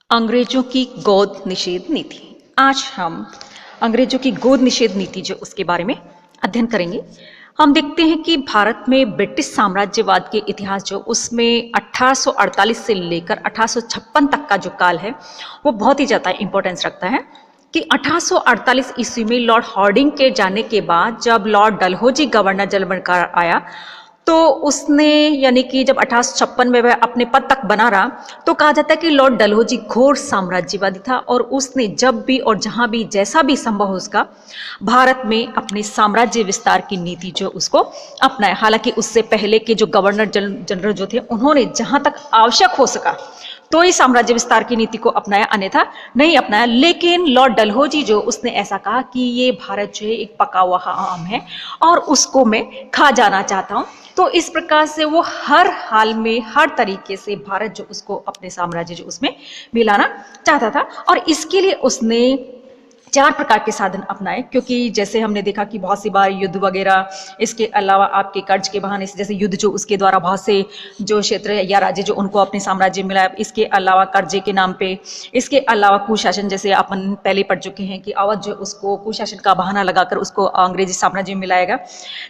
अंग्रेजों की गोद निषेध नीति। आज हम अंग्रेजों की गोद निषेध नीति जो उसके बारे में अध्ययन करेंगे। हम देखते हैं कि भारत में ब्रिटिश साम्राज्यवाद के इतिहास जो उसमें 1848 से लेकर 1856 तक का जो काल है वो बहुत ही ज़्यादा इंपॉर्टेंस रखता है कि 1848 ईस्वी में लॉर्ड हॉर्डिंग के जाने के बाद जब लॉर्ड डलहौजी गवर्नर जनरल बनकर आया तो उसने यानी कि जब 1856 में वह अपने पद तक बना रहा तो कहा जाता है कि लॉर्ड डलहौजी घोर साम्राज्यवादी था और उसने जब भी और जहां भी जैसा भी संभव हो उसका भारत में अपने साम्राज्य विस्तार की नीति जो उसको अपनाया। हालांकि उससे पहले के जो गवर्नर जनरल जो थे उन्होंने जहां तक आवश्यक हो सका तो ही साम्राज्य विस्तार की नीति को अपनाया, अन्यथा नहीं अपनाया। लेकिन लॉर्ड डलहौजी जो उसने ऐसा कहा कि ये भारत जो है एक पका हुआ आम है और उसको मैं खा जाना चाहता हूँ। तो इस प्रकार से वो हर हाल में हर तरीके से भारत जो उसको अपने साम्राज्य जो उसमें मिलाना चाहता था और इसके लिए उसने 4 प्रकार के साधन अपनाए। क्योंकि जैसे हमने देखा कि बहुत सी बार युद्ध वगैरह, इसके अलावा आपके कर्ज के बहाने से जैसे युद्ध जो उसके द्वारा बहुत से जो क्षेत्र या राज्य जो उनको अपने साम्राज्य मिला, इसके अलावा कर्जे के नाम पे, इसके अलावा कुशासन जैसे अपन पहले पढ़ चुके हैं कि अवध जो उसको कुशासन का बहाना लगाकर उसको अंग्रेजी साम्राज्य में मिलाएगा।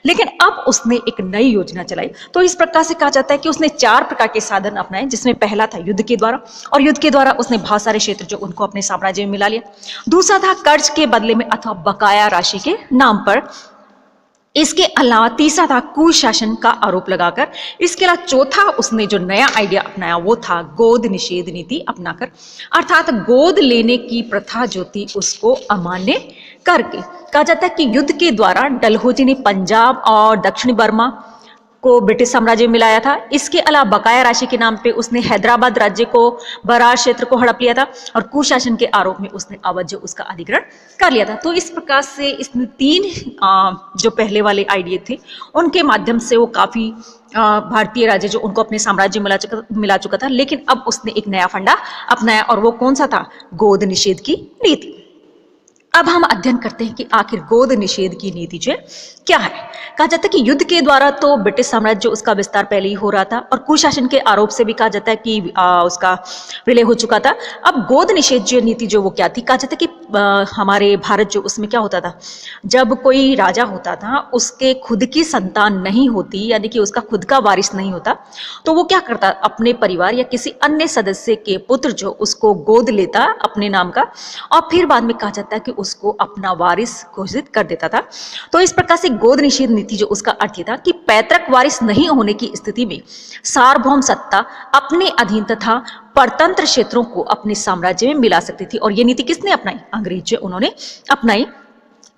लेकिन अब उसने एक नई योजना चलाई। तो इस प्रकार से कहा जाता है कि उसने 4 प्रकार के साधन अपनाए, जिसमें पहला था युद्ध के द्वारा, और युद्ध के द्वारा उसने बहुत सारे क्षेत्र जो उनको अपने साम्राज्य में मिला लिया। दूसरा था कर्ज के बदले में अथवा बकाया राशि के नाम पर। इसके अलावा तीसरा था कुशासन का आरोप लगाकर। इसके अलावा चौथा उसने जो नया आइडिया अपनाया वो था गोद निषेध नीति अपनाकर, अर्थात गोद लेने की प्रथा जो थी उसको अमान्य करके। कहा जाता है कि युद्ध के द्वारा डलहौजी ने पंजाब और दक्षिणी बर्मा को ब्रिटिश साम्राज्य में मिलाया था। इसके अलावा बकाया राशि के नाम पे उसने हैदराबाद राज्य को, बरार क्षेत्र को हड़प लिया था और कुशासन के आरोप में उसने अवध जो उसका अधिग्रहण कर लिया था। तो इस प्रकार से इसने 3 जो पहले वाले आइडिया थे उनके माध्यम से वो काफी भारतीय राज्य जो उनको अपने साम्राज्य मिला चुका था। लेकिन अब उसने एक नया फंडा अपनाया और वो कौन सा था? गोद निषेध की नीति। अब हम अध्ययन करते हैं कि आखिर गोद निषेध की नीति जो क्या है। कहा जाता है कि युद्ध के द्वारा तो ब्रिटिश साम्राज्य उसका विस्तार पहले ही हो रहा था और कुशासन के आरोप से भी कहा जाता है कि उसका विलय हो चुका था। अब गोद निषेध जो नीति जो वो क्या थी? कहा जाता है कि हमारे भारत जो उसमें क्या होता था, जब कोई राजा होता था उसके खुद की संतान नहीं होती, यानी कि उसका खुद का वारिस नहीं होता, तो वो क्या करता, अपने परिवार या किसी अन्य सदस्य के पुत्र जो उसको गोद लेता अपने नाम का और फिर बाद में कहा जाता है कि उसको अपना वारिस घोषित कर देता था। तो इस प्रकार से गोद निषेध नीति जो उसका अर्थ ये था कि पैतृक वारिस नहीं होने की स्थिति में सार्वभौम सत्ता अपने अधीन तथा परतंत्र क्षेत्रों को अपने साम्राज्य में मिला सकती थी। और ये नीति किसने अपनाई? अंग्रेज उन्होंने अपनाई।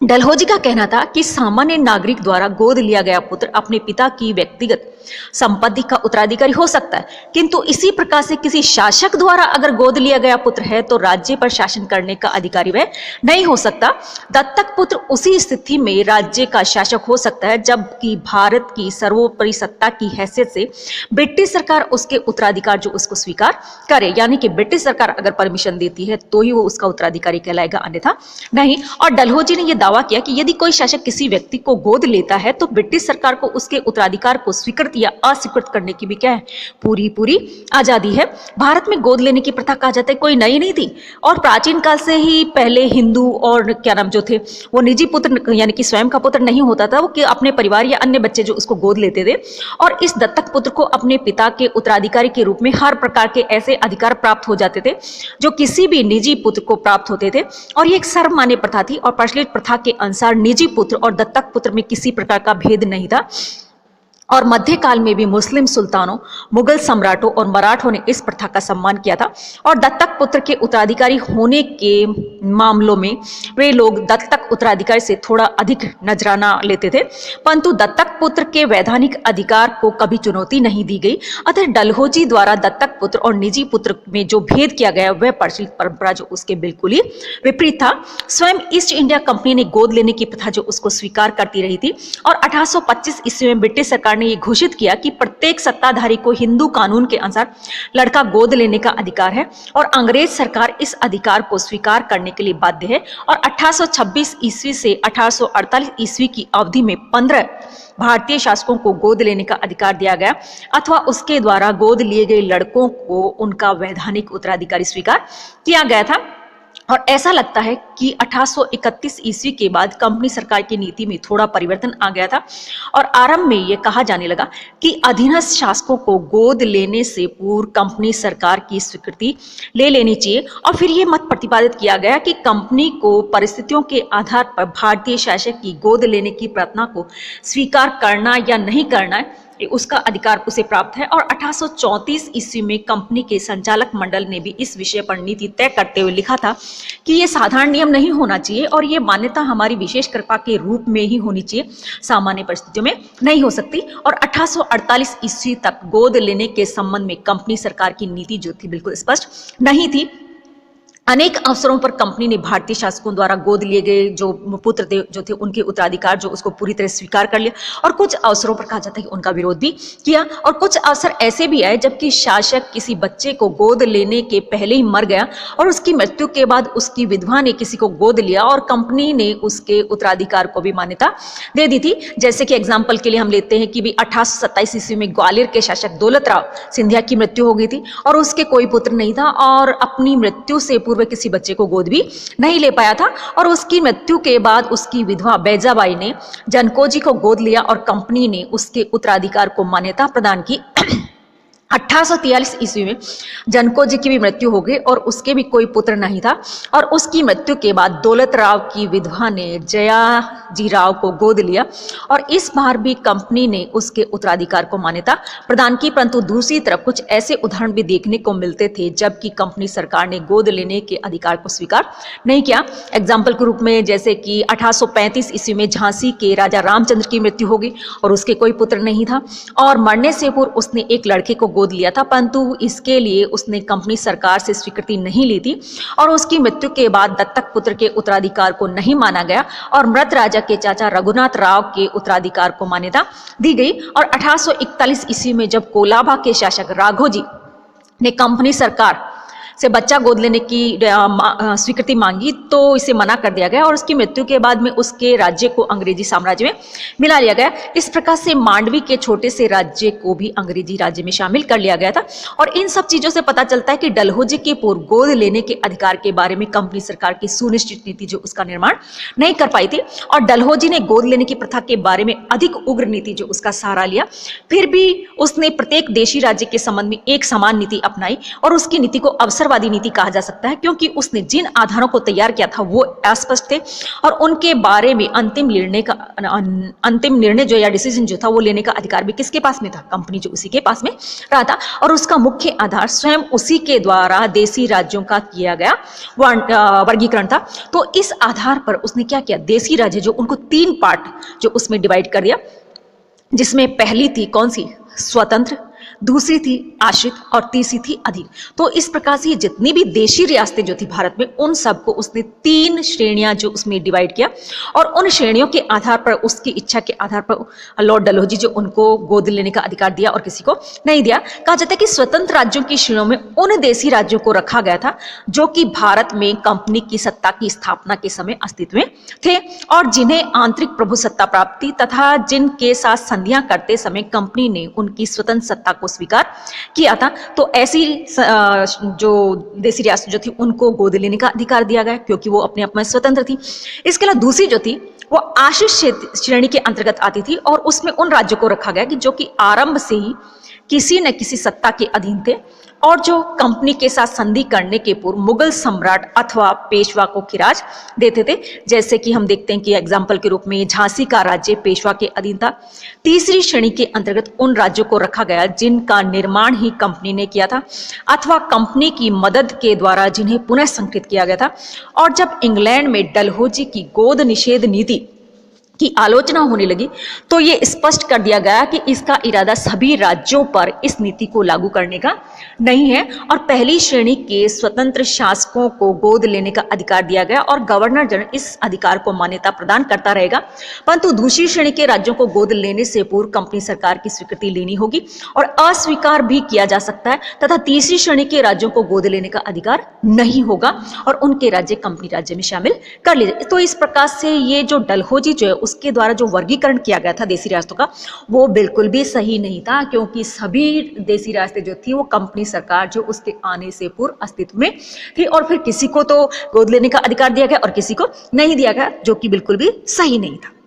डलहौजी का कहना था कि सामान्य नागरिक द्वारा गोद लिया गया पुत्र अपने पिता की व्यक्तिगत संपत्ति का उत्तराधिकारी हो सकता है, किंतु इसी प्रकार से किसी शासक द्वारा अगर गोद लिया गया पुत्र है तो राज्य पर शासन करने का अधिकारी वह नहीं हो सकता। दत्तक पुत्र उसी स्थिति में राज्य का शासक हो सकता है जबकि भारत की सर्वोपरि सत्ता की हैसियत से ब्रिटिश सरकार उसके उत्तराधिकार जो उसको स्वीकार करे, यानी कि ब्रिटिश सरकार अगर परमिशन देती है तो ही वो उसका उत्तराधिकारी कहलाएगा, अन्यथा नहीं। और डलहौजी ने यह दावा किया कि यदि कोई शासक किसी व्यक्ति को गोद लेता है तो ब्रिटिश सरकार को उसके उत्तराधिकार को स्वीकृत या अस्वीकृत करने की भी क्या है, पूरी आजादी है। भारत में गोद लेने की प्रथा कहा जाता है कोई नई नहीं थी और प्राचीन काल से ही पहले हिंदू और क्या नाम जो थे वो निजी पुत्र यानी कि स्वयं का पुत्र नहीं होता था, वो कि अपने परिवार या अन्य बच्चे जो उसको गोद लेते थे और इस दत्तक पुत्र को अपने पिता के उत्तराधिकारी के रूप में हर प्रकार के ऐसे अधिकार प्राप्त हो जाते थे जो किसी भी निजी पुत्र को प्राप्त होते थे। और ये एक सर्वमान्य प्रथा थी और प्रचलित प्रथा के अनुसार निजी पुत्र और दत्तक पुत्र में किसी प्रकार का भेद नहीं था। और मध्यकाल में भी मुस्लिम सुल्तानों, मुगल सम्राटों और मराठों ने इस प्रथा का सम्मान किया था और दत्तक पुत्र के उत्तराधिकारी होने के मामलों में वे लोग दत्तक उत्तराधिकारी से थोड़ा अधिक नजराना लेते थे, परंतु दत्तक पुत्र के वैधानिक अधिकार को कभी चुनौती नहीं दी गई। अतः डलहौजी द्वारा दत्तक पुत्र और निजी पुत्र में जो भेद किया गया वह प्रचलित परंपरा जो उसके बिल्कुल ही विपरीत था। स्वयं ईस्ट इंडिया कंपनी ने गोद लेने की प्रथा जो उसको स्वीकार करती रही थी और 1825 ईस्वी में ब्रिटिश सरकार ने ये घोषित किया कि प्रत्येक सत्ताधारी को हिंदू कानून के अनुसार लड़का गोद लेने का अधिकार है और अंग्रेज सरकार इस अधिकार को स्वीकार करने के लिए बाध्य है। और 1826 ईस्वी से 1848 ईस्वी की अवधि में 15 भारतीय शासकों को गोद लेने का अधिकार दिया गया अथवा उसके द्वारा गोद लिए गए लड़कों को उनका वैधानिक उत्तराधिकारी स्वीकार किया गया था। और ऐसा लगता है कि 1831 ईस्वी के बाद कंपनी सरकार की नीति में थोड़ा परिवर्तन आ गया था और आरंभ में यह कहा जाने लगा कि अधीनस्थ शासकों को गोद लेने से पूर्व कंपनी सरकार की स्वीकृति ले लेनी चाहिए। और फिर यह मत प्रतिपादित किया गया कि कंपनी को परिस्थितियों के आधार पर भारतीय शासक की गोद लेने की प्रार्थना को स्वीकार करना या नहीं करना है, उसका अधिकार उसे प्राप्त है। और 1834 ईस्वी में कंपनी के संचालक मंडल ने भी इस विषय पर नीति तय करते हुए लिखा था कि यह साधारण नियम नहीं होना चाहिए और यह मान्यता हमारी विशेष कृपा के रूप में ही होनी चाहिए, सामान्य परिस्थितियों में नहीं हो सकती। और 1848 ईस्वी तक गोद लेने के संबंध में कंपनी सरकार की नीति जो थी बिल्कुल स्पष्ट नहीं थी। अनेक अवसरों पर कंपनी ने भारतीय शासकों द्वारा गोद लिए गए जो पुत्र थे जो थे उनके उत्तराधिकार जो उसको पूरी तरह स्वीकार कर लिया और कुछ अवसरों पर कहा जाता है कि उनका विरोध भी किया। और कुछ अवसर ऐसे भी आए जबकि शासक किसी बच्चे को गोद लेने के पहले ही मर गया और उसकी मृत्यु के बाद उसकी विधवा ने किसी को गोद लिया और कंपनी ने उसके उत्तराधिकार को भी मान्यता दे दी थी। जैसे कि एग्जाम्पल के लिए हम लेते हैं कि 1827 ईस्वी में ग्वालियर के शासक दौलत राव सिंधिया की मृत्यु हो गई थी और उसके कोई पुत्र नहीं था और अपनी मृत्यु से पूर्व किसी बच्चे को गोद भी नहीं ले पाया था। और उसकी मृत्यु के बाद उसकी विधवा बैजाबाई ने जनकोजी को गोद लिया और कंपनी ने उसके उत्तराधिकार को मान्यता प्रदान की। 1843 ईस्वी में जनकोजी की भी मृत्यु हो गई और उसके भी कोई पुत्र नहीं था और उसकी मृत्यु के बाद दौलत राव की विधवा ने जयाजी राव को गोद लिया और इस बार भी कंपनी ने उसके उत्तराधिकार को मान्यता प्रदान की। परंतु दूसरी तरफ कुछ ऐसे उदाहरण भी देखने को मिलते थे जबकि कंपनी सरकार ने गोद लेने के अधिकार को स्वीकार नहीं किया। एग्जाम्पल के रूप में जैसे कि 1835 ईस्वी में झांसी के राजा रामचंद्र की मृत्यु हो गई और उसके कोई पुत्र नहीं था और मरने से पूर्व उसने एक लड़के को गोद लिया था, परंतु इसके लिए उसने कंपनी सरकार से स्वीकृति नहीं ली थी और उसकी मृत्यु के बाद दत्तक पुत्र के उत्तराधिकार को नहीं माना गया और मृत राजा के चाचा रघुनाथ राव के उत्तराधिकार को मान्यता दी गई। और 1841 ईस्वी में जब कोलाबा के शासक राघोजी ने कंपनी सरकार से बच्चा गोद लेने की स्वीकृति मांगी तो इसे मना कर दिया गया और उसकी मृत्यु के बाद में उसके राज्य को अंग्रेजी साम्राज्य में मिला लिया गया। इस प्रकार से मांडवी के छोटे से राज्य को भी अंग्रेजी राज्य में शामिल कर लिया गया था। और इन सब चीजों से पता चलता है कि डलहौजी के पूर्व गोद लेने के अधिकार के बारे में कंपनी सरकार की सुनिश्चित नीति जो उसका निर्माण नहीं कर पाई थी और डलहौजी ने गोद लेने की प्रथा के बारे में अधिक उग्र नीति जो उसका सहारा लिया। फिर भी उसने प्रत्येक देशी राज्य के संबंध में एक समान नीति अपनाई और उसकी नीति को अवसरवादी नीति कहा जा सकता है क्योंकि उसने जिन आधारों को तैयार किया था वो अस्पष्ट थे और उनके बारे में अंतिम निर्णय जो या डिसीजन जो था वो लेने का अधिकार भी किसके पास में था, कंपनी जो उसी के पास में रहा था। और उसका मुख्य आधार स्वयं उसी के द्वारा देशी राज्यों का किया गया वर्गीकरण था। तो इस आधार पर उसने क्या किया, देशी राज्य जो उनको 3 पार्ट जो उसमें डिवाइड कर दिया, जिसमें पहली थी कौन सी, स्वतंत्र, दूसरी थी आश्रित और तीसरी थी अधीन। तो इस प्रकार से जितनी भी देशी रियासतें जो थी भारत में उन सबको उसने 3 श्रेणियां जो उसमें डिवाइड किया और उन श्रेणियों के आधार पर उसकी इच्छा के आधार पर लॉर्ड डलहौजी जो उनको गोद लेने का अधिकार दिया और किसी को नहीं दिया। कहा जाता है कि स्वतंत्र राज्यों की श्रेणियों में उन देशी राज्यों को रखा गया था जो कि भारत में कंपनी की सत्ता की स्थापना के समय अस्तित्व में थे और जिन्हें आंतरिक प्रभु सत्ता प्राप्ति तथा जिनके साथ संधियां करते समय कंपनी ने उनकी स्वतंत्र सत्ता को स्वीकार किया था। तो ऐसी जो देशी रियासत जो थी उनको गोद लेने का अधिकार दिया गया क्योंकि वो अपने आप में स्वतंत्र थी। इसके अलावा दूसरी जो थी वो आश्रित श्रेणी के अंतर्गत आती थी और उसमें उन राज्यों को रखा गया कि जो कि आरंभ से ही किसी न किसी सत्ता के अधीन थे और जो कंपनी के साथ संधि करने के पूर्व मुगल सम्राट अथवा पेशवा को खिराज देते थे। जैसे कि हम देखते हैं कि एग्जाम्पल के रूप में झांसी का राज्य पेशवा के अधीन था। तीसरी श्रेणी के अंतर्गत उन राज्यों को रखा गया जिनका निर्माण ही कंपनी ने किया था अथवा कंपनी की मदद के द्वारा जिन्हें पुनः संगठित किया गया था। और जब इंग्लैंड में डलहौजी की गोद निषेध नीति की आलोचना होने लगी तो ये स्पष्ट कर दिया गया कि इसका इरादा सभी राज्यों पर इस नीति को लागू करने का नहीं है और पहली श्रेणी के स्वतंत्र शासकों को गोद लेने का अधिकार दिया गया और गवर्नर जनरल इस अधिकार को मान्यता प्रदान करता रहेगा। परंतु दूसरी श्रेणी के राज्यों को गोद लेने से पूर्व कंपनी सरकार की स्वीकृति लेनी होगी और अस्वीकार भी किया जा सकता है तथा तीसरी श्रेणी के राज्यों को गोद लेने का अधिकार नहीं होगा और उनके राज्य कंपनी राज्य में शामिल कर लिए। तो इस प्रकार से ये जो डलहौजी जो है उसके द्वारा जो वर्गीकरण किया गया था देसी रियासतों का वो बिल्कुल भी सही नहीं था, क्योंकि सभी देसी रियासतें जो थी वो कंपनी सरकार जो उसके आने से पूर्व अस्तित्व में थी और फिर किसी को तो गोद लेने का अधिकार दिया गया और किसी को नहीं दिया गया, जो कि बिल्कुल भी सही नहीं था।